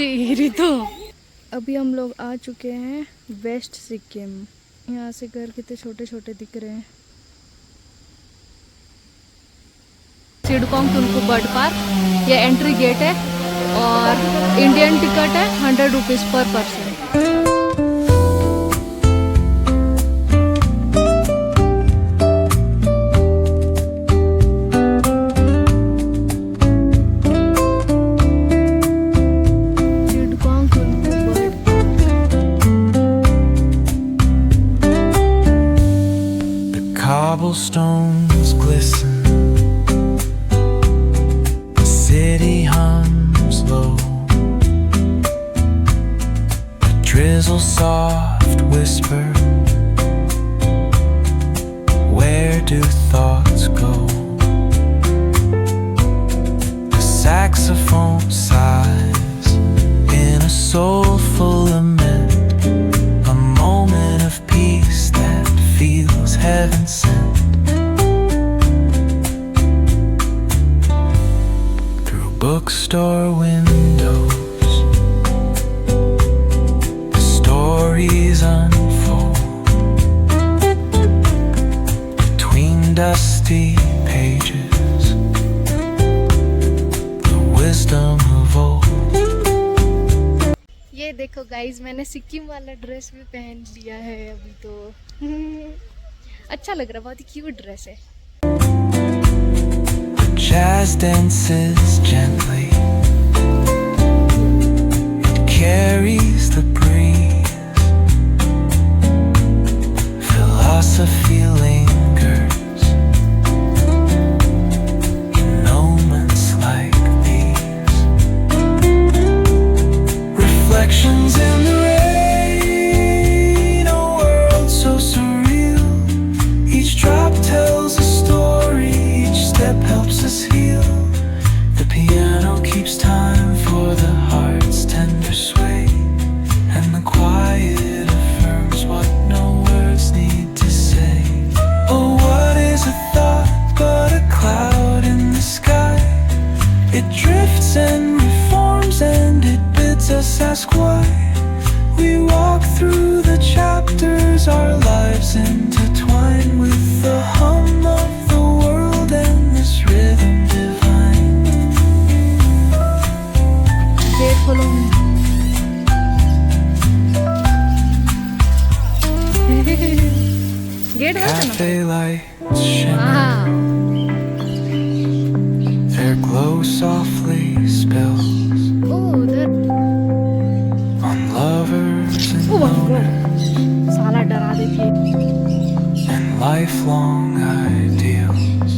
तेरी तो। अभी हम लोग आ चुके हैं वेस्ट सिक्किम। यहाँ से घर कितने छोटे छोटे दिख रहे हैं। सिडकोंग तुलकू बर्ड पार्क, ये एंट्री गेट है और इंडियन टिकट है 100 रुपीज़ पर person. Cobblestones glisten, the city hums low, a drizzle soft whisper, where do thoughts go? The saxophone sighs in a soulful lament, a moment of peace that feels heaven sent. Bookstore windows, the stories unfold between dusty pages, the wisdom of old. ये देखो guys, मैंने सिक्किम वाला dress भी पहन लिया है अभी तो। अच्छा लग रहा है, बहुत ही क्यूट ड्रेस है। Jazz dances gently, it carries the breeze, philosophy lingers in moments like these, reflections in the rain, a world so surreal, each drop tells a story, each step helps us heal. The piano keeps time for the heart's tender sway, and the quiet affirms what no words need to say. Oh, what is a thought but a cloud in the sky? It drifts and reforms and it bids us ask why. We walk through the chapters, our lives intertwine with the hum of the world and this rhythm divine. Gate खोलो। Gate Cafe lights shimmer, their glow softly spills on lovers and loners साला डरा देती है। and lifelong ideals.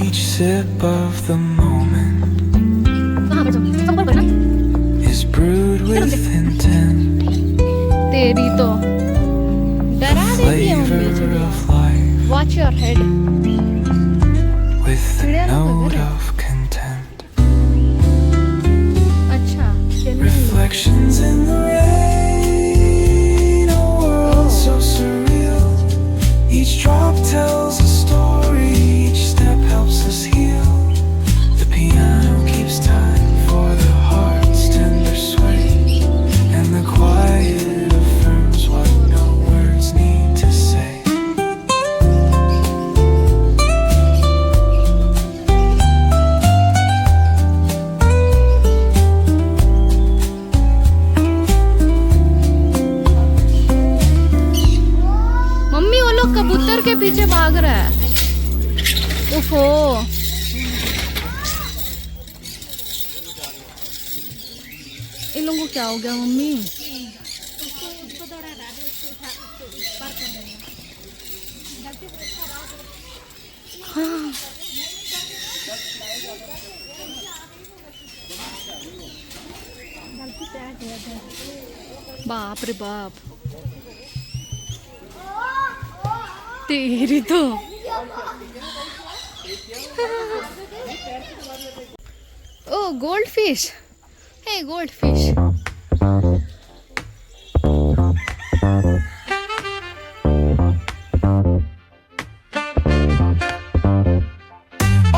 Each sip of the moment is brewed with intent, तेरी तो डरा देती है flavor mummy. of life watch your head. with the note of content. अच्छा Reflections in the rain, a world so surreal, each drop tells a story, each step helps us heal. The piano keeps time for the heart's tender sway, and the quiet affirms what no words need to say. Mummy वो लोग कबूतर के पीछे भाग रहा है। उफो, इन लोगों को क्या हो गया मम्मी? हाँ। बाप रे बाप, तेरी तो। Oh, goldfish. Hey, goldfish.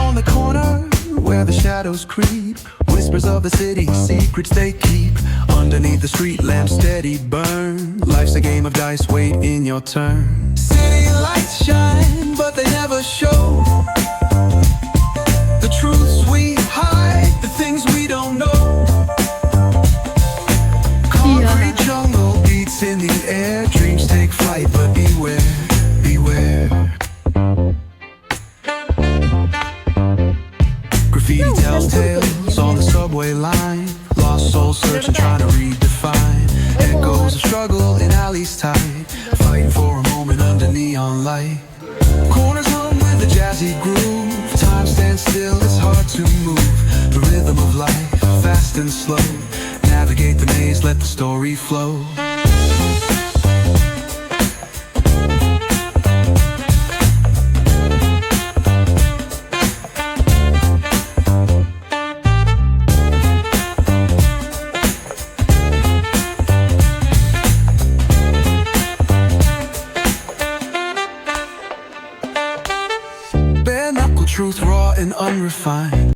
On the corner where the shadow shadows creep. Whispers of the city, secrets they keep. Underneath the street lamps steady burn. Life's a game of dice, wait in your turn. City lights shine, but they never show the truths we hide, the things we don't know. Concrete jungle beats in the air. Dreams take flight, but beware, beware. Graffiti tells tales on the subway line. Lost souls searching, trying to redefine. Echoes of struggle in alleys tight. Fighting for a moment under neon light. Corners hum with a jazzy groove. Time stands still, it's hard to move. The rhythm of life, fast and slow. Navigate the maze, let the story flow. Bare knuckle truth, raw and unrefined.